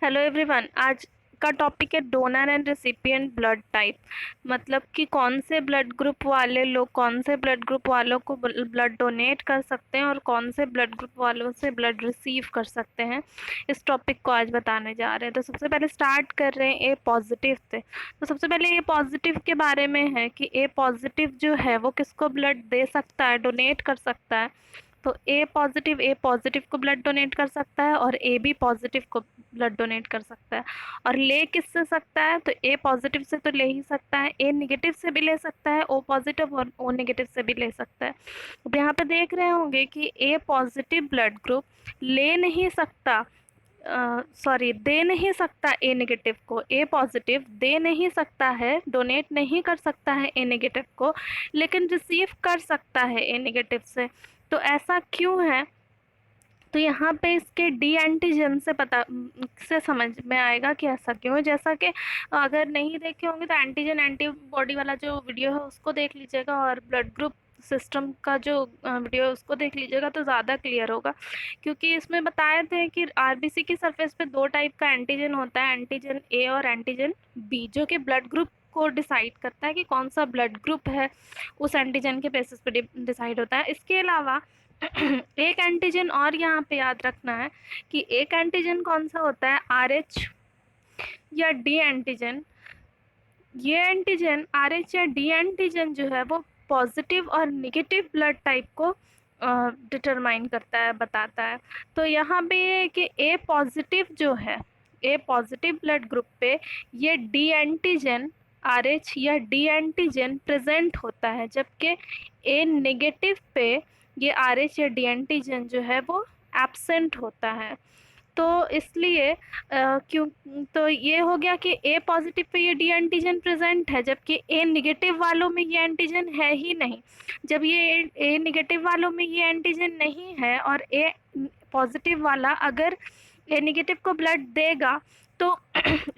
Hello everyone. आज का topic है donor and recipient blood type. मतलब कि कौन से ब्लड ग्रुप वाले लोग कौन से ब्लड ग्रुप वालों को ब्लड डोनेट कर सकते हैं और कौन से ब्लड ग्रुप वालों से ब्लड रिसीव कर सकते हैं। इस टॉपिक को आज बताने जा रहे हैं। तो सबसे पहले स्टार्ट कर रहे हैं ए पॉजिटिव से। तो सबसे पहले ए पॉजिटिव के बारे में है कि ए पॉजिटिव जो है वो किसको ब्लड दे सकता है, डोनेट कर सकता है। तो ए पॉजिटिव को ब्लड डोनेट कर सकता है और ए बी पॉजिटिव को ब्लड डोनेट कर सकता है। और ले किससे सकता है? तो ए पॉजिटिव से तो ले ही सकता है, ए नेगेटिव से भी ले सकता है, ओ पॉजिटिव और ओ नेगेटिव से भी ले सकता है। अब यहाँ पे देख रहे होंगे कि ए पॉजिटिव ब्लड ग्रुप ले नहीं सकता, सॉरी दे नहीं सकता ए नेगेटिव को। ए पॉजिटिव दे नहीं सकता है, डोनेट नहीं कर सकता है ए नेगेटिव को, लेकिन रिसीव कर सकता है ए नेगेटिव से। तो ऐसा क्यों है? तो यहाँ पे इसके डी एंटीजन से पता से समझ में आएगा कि ऐसा क्यों है। जैसा कि अगर नहीं देखे होंगे तो एंटीजन एंटीबॉडी वाला जो वीडियो है उसको देख लीजिएगा, और ब्लड ग्रुप सिस्टम का जो वीडियो है उसको देख लीजिएगा तो ज़्यादा क्लियर होगा। क्योंकि इसमें बताए थे कि आरबीसी की सरफेस पे दो टाइप का एंटीजन होता है, एंटीजन ए और एंटीजन बी, जो कि ब्लड ग्रुप को डिसाइड करता है कि कौन सा ब्लड ग्रुप है, उस एंटीजन के बेसिस पे डिसाइड होता है। इसके अलावा एक एंटीजन और यहाँ पे याद रखना है कि एक एंटीजन कौन सा होता है, RH या डी एंटीजन। ये एंटीजन RH या डी एंटीजन जो है वो पॉजिटिव और निगेटिव ब्लड टाइप को डिटरमाइन करता है, बताता है। तो यहाँ पे ये है कि ए पॉजिटिव जो है, ए पॉजिटिव ब्लड ग्रुप पे ये डी एंटीजन RH या डी एंटीजन प्रेजेंट होता है, जबकि ए नेगेटिव पे ये RH या डी एंटीजन जो है वो एब्सेंट होता है। तो इसलिए क्यों, तो ये हो गया कि ए पॉजिटिव पे ये डी एंटीजन प्रेजेंट है, जबकि ए निगेटिव वालों में ये एंटीजन है ही नहीं। जब ये ए निगेटिव वालों में ये एंटीजन नहीं है और ए पॉजिटिव वाला अगर ए निगेटिव को ब्लड देगा तो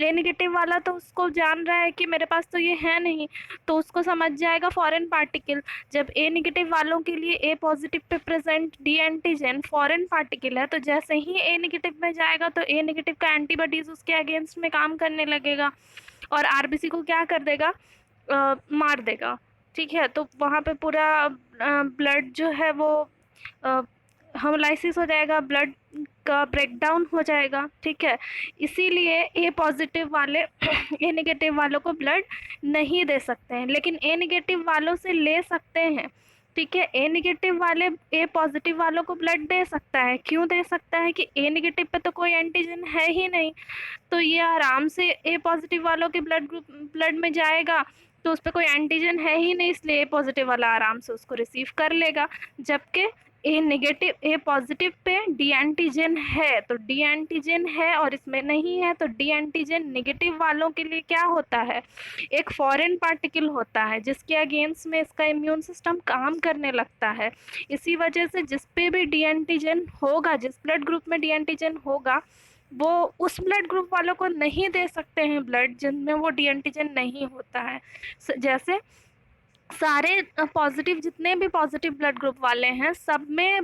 ए निगेटिव वाला तो उसको जान रहा है कि मेरे पास तो ये है नहीं, तो उसको समझ जाएगा फॉरेन पार्टिकल। जब ए नेगेटिव वालों के लिए ए positive pay present D antigen foreign particle है, तो जैसे ही ए नेगेटिव में जाएगा तो ए नेगेटिव का एंटीबॉडीज उसके अगेंस्ट में काम करने लगेगा और आरबीसी को क्या कर देगा, मार देगा। ठीक है, तो वहाँ पे पूरा ब्लड जो है वो होमोलाइसिस हो जाएगा, ब्लड का ब्रेकडाउन हो जाएगा। ठीक है, इसीलिए ए पॉजिटिव वाले ए नेगेटिव वालों को ब्लड नहीं दे सकते हैं, लेकिन ए नेगेटिव वालों से ले सकते हैं। ठीक है, ए नेगेटिव वाले ए पॉजिटिव वालों को ब्लड दे सकता है। क्यों दे सकता है? कि ए नेगेटिव पे तो कोई एंटीजन है ही नहीं, तो ये आराम से ए पॉजिटिव वालों के ब्लड में जाएगा, तो उस पर कोई एंटीजन है ही नहीं, इसलिए ए पॉजिटिव वाला आराम से उसको रिसीव कर लेगा। जबकि ए पॉजिटिव पे डी एंटीजन है, तो डी एंटीजन है और इसमें नहीं है, तो डी एंटीजन नेगेटिव वालों के लिए क्या होता है, एक फॉरेन पार्टिकल होता है जिसके अगेंस्ट में इसका इम्यून सिस्टम काम करने लगता है। इसी वजह से जिस पे भी डी एंटीजन होगा, जिस ब्लड ग्रुप में डी एंटीजन होगा, वो उस ब्लड ग्रुप वालों को नहीं दे सकते हैं ब्लड जिनमें वो डी एंटीजन नहीं होता है। जैसे सारे पॉजिटिव, जितने भी पॉजिटिव ब्लड ग्रुप वाले हैं सब में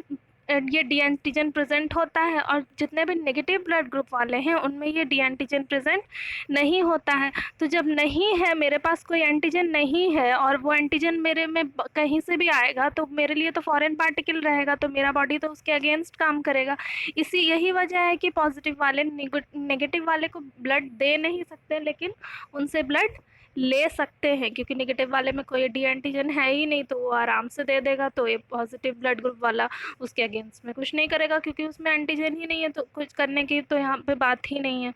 ये डी एंटीजन प्रेजेंट होता है, और जितने भी नेगेटिव ब्लड ग्रुप वाले हैं उनमें ये डी एंटीजन प्रेजेंट नहीं होता है। तो जब नहीं है, मेरे पास कोई एंटीजन नहीं है और वो एंटीजन मेरे में कहीं से भी आएगा तो मेरे लिए तो फॉरेन पार्टिकल रहेगा, तो मेरा बॉडी तो उसके अगेंस्ट काम करेगा। यही वजह है कि पॉजिटिव वाले नेगेटिव वाले को ब्लड दे नहीं सकते, लेकिन उनसे ब्लड ले सकते हैं, क्योंकि नेगेटिव वाले में कोई डी एंटीजन है ही नहीं, तो वो आराम से दे देगा। तो ये पॉजिटिव ब्लड ग्रुप वाला उसके अगेंस्ट में कुछ नहीं करेगा, क्योंकि उसमें एंटीजन ही नहीं है, तो कुछ करने की तो यहाँ पे बात ही नहीं है।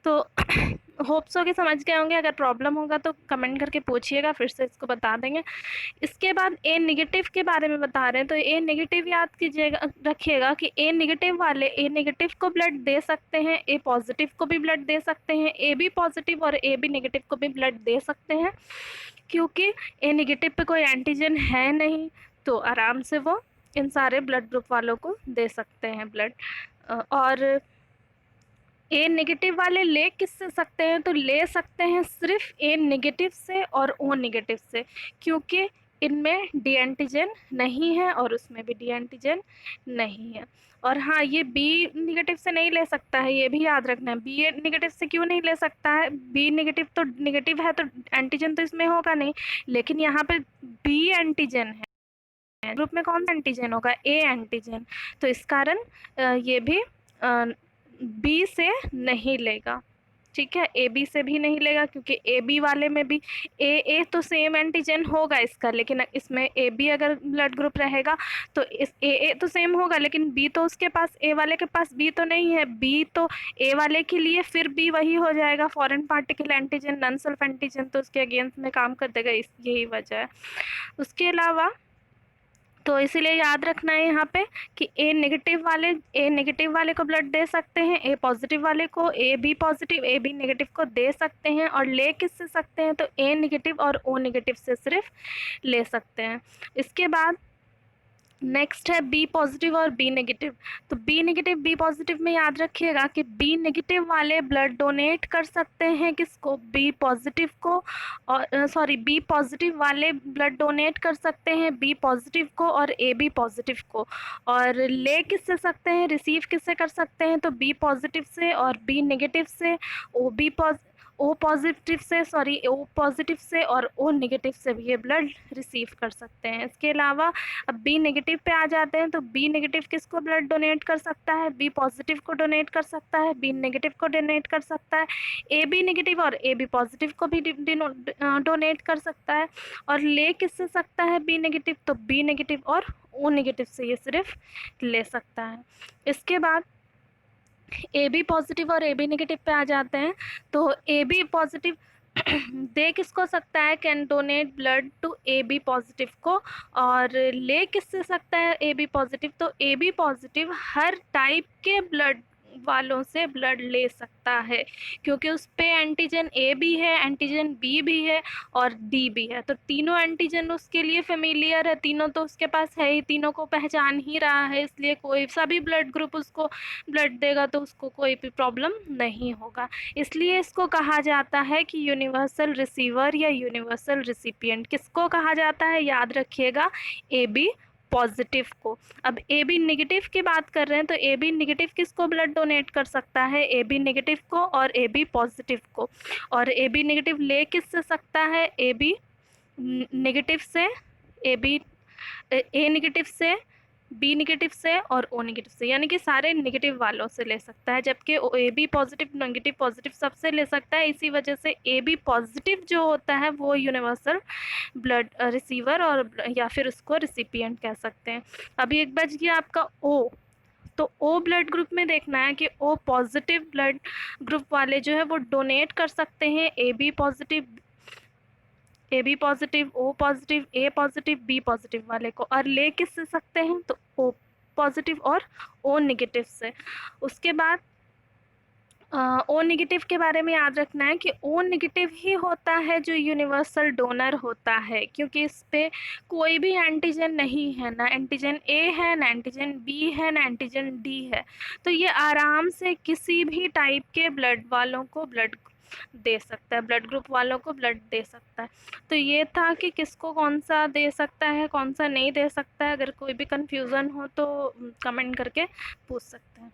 तो होप सो कि समझ गए होंगे। अगर प्रॉब्लम होगा तो कमेंट करके पूछिएगा, फिर से इसको बता देंगे। इसके बाद ए नेगेटिव के बारे में बता रहे हैं। तो ए नेगेटिव याद कीजिएगा, रखिएगा कि ए नेगेटिव वाले ए नेगेटिव को ब्लड दे सकते हैं, ए पॉजिटिव को भी ब्लड दे सकते हैं, ए बी पॉजिटिव और ए बी नेगेटिव को भी ब्लड दे सकते हैं, क्योंकि ए नेगेटिव पे कोई एंटीजन है नहीं, तो आराम से वो इन सारे ब्लड ग्रुप वालों को दे सकते हैं ब्लड। और ए नेगेटिव वाले ले किससे सकते हैं? तो ले सकते हैं सिर्फ ए नेगेटिव से और ओ नेगेटिव से, क्योंकि इनमें डी एंटीजन नहीं है और उसमें भी डी एंटीजन नहीं है। और हाँ, ये बी निगेटिव से नहीं ले सकता है, ये भी याद रखना है। बी निगेटिव से क्यों नहीं ले सकता है? बी निगेटिव तो निगेटिव है तो एंटीजन तो इसमें होगा नहीं, लेकिन यहाँ पे बी एंटीजन है। ग्रुप में कौन सा एंटीजन होगा? A antigen. तो इस कारण ये भी बी से नहीं लेगा। ठीक है, ए बी से भी नहीं लेगा, क्योंकि ए बी वाले में भी ए तो सेम एंटीजन होगा इसका, लेकिन इसमें ए बी अगर ब्लड ग्रुप रहेगा तो इस ए तो सेम होगा, लेकिन बी तो उसके पास, ए वाले के पास बी तो नहीं है। बी तो ए वाले के लिए फिर बी वही हो जाएगा, foreign particle antigen, non self antigen, तो उसके अगेंस्ट में काम कर देगा। यही वजह है। उसके अलावा तो इसीलिए याद रखना है यहाँ पे कि ए नेगेटिव वाले को ब्लड दे सकते हैं, ए पॉजिटिव वाले को, ए बी नेगेटिव को दे सकते हैं। और ले किससे सकते हैं? तो ए नेगेटिव और ओ नेगेटिव से सिर्फ ले सकते हैं। इसके बाद नेक्स्ट है बी पॉजिटिव और बी नेगेटिव। तो बी नेगेटिव बी पॉजिटिव में याद रखिएगा कि बी नेगेटिव वाले ब्लड डोनेट कर सकते हैं किसको? बी पॉजिटिव को। और सॉरी, बी पॉजिटिव वाले ब्लड डोनेट कर सकते हैं बी पॉजिटिव को और ए बी पॉजिटिव को। और ले किससे सकते हैं, रिसीव किससे कर सकते हैं? तो बी पॉजिटिव से और बी नेगेटिव से, ओ पॉजिटिव से और ओ नेगेटिव से भी ये ब्लड रिसीव कर सकते हैं। इसके अलावा अब बी नेगेटिव पे आ जाते हैं। तो बी नेगेटिव किसको ब्लड डोनेट कर सकता है? बी पॉजिटिव को डोनेट कर सकता है, बी नेगेटिव को डोनेट कर सकता है, ए बी नेगेटिव और ए बी पॉजिटिव को भी डोनेट कर सकता है। और ले किससे सकता है बी नेगेटिव? तो बी नेगेटिव और ओ नेगेटिव से ये सिर्फ ले सकता है। इसके बाद ए बी पॉजिटिव और ए बी नेगेटिव पे आ जाते हैं। तो ए बी पॉजिटिव दे किसको सकता है? Can donate blood to A B positive को। और ले किससे सकता है ए बी पॉजिटिव? तो ए बी पॉजिटिव हर टाइप के ब्लड वालों से ब्लड ले सकता है, क्योंकि उस पे एंटीजन ए भी है, एंटीजन बी भी है और डी भी है। तो तीनों एंटीजन उसके लिए फेमिलियर है, तीनों तो उसके पास है ही, तीनों को पहचान ही रहा है, इसलिए कोई सा भी ब्लड ग्रुप उसको ब्लड देगा तो उसको कोई भी प्रॉब्लम नहीं होगा। इसलिए इसको कहा जाता है कि यूनिवर्सल रिसीवर या यूनिवर्सल रिसिपिएंट। किसको कहा जाता है? याद रखिएगा, ए बी पॉजिटिव को। अब ए बी नेगेटिव की बात कर रहे हैं, तो ए बी नेगेटिव किसको ब्लड डोनेट कर सकता है? ए बी नेगेटिव को और ए बी पॉजिटिव को। और ए बी नेगेटिव ले किससे सकता है? ए बी नेगेटिव से, ए नेगेटिव से, बी नेगेटिव से और ओ नेगेटिव से, यानी कि सारे नेगेटिव वालों से ले सकता है। जबकि A B positive negative positive सबसे ले सकता है। इसी वजह से ए बी पॉजिटिव जो होता है वो यूनिवर्सल ब्लड रिसीवर और या फिर उसको रिसिपिएंट कह सकते हैं। अभी एक बच गया आपका ओ। तो ओ ब्लड ग्रुप में देखना है कि ओ पॉजिटिव ब्लड ग्रुप वाले जो है वो डोनेट कर सकते हैं A B positive, O positive, A positive, B positive वाले को। और ले किससे सकते हैं? तो ओ पॉजिटिव और ओ नेगेटिव से। उसके बाद ओ नेगेटिव के बारे में याद रखना है कि ओ नेगेटिव ही होता है जो यूनिवर्सल डोनर होता है, क्योंकि इस पे कोई भी एंटीजन नहीं है, ना एंटीजन ए है, ना एंटीजन बी है, ना एंटीजन डी है। तो ये आराम से किसी भी टाइप के ब्लड वालों को ब्लड दे सकता है, ब्लड ग्रुप वालों को ब्लड दे सकता है। तो ये था कि किसको कौन सा दे सकता है, कौन सा नहीं दे सकता है। अगर कोई भी कंफ्यूजन हो तो कमेंट करके पूछ सकते हैं।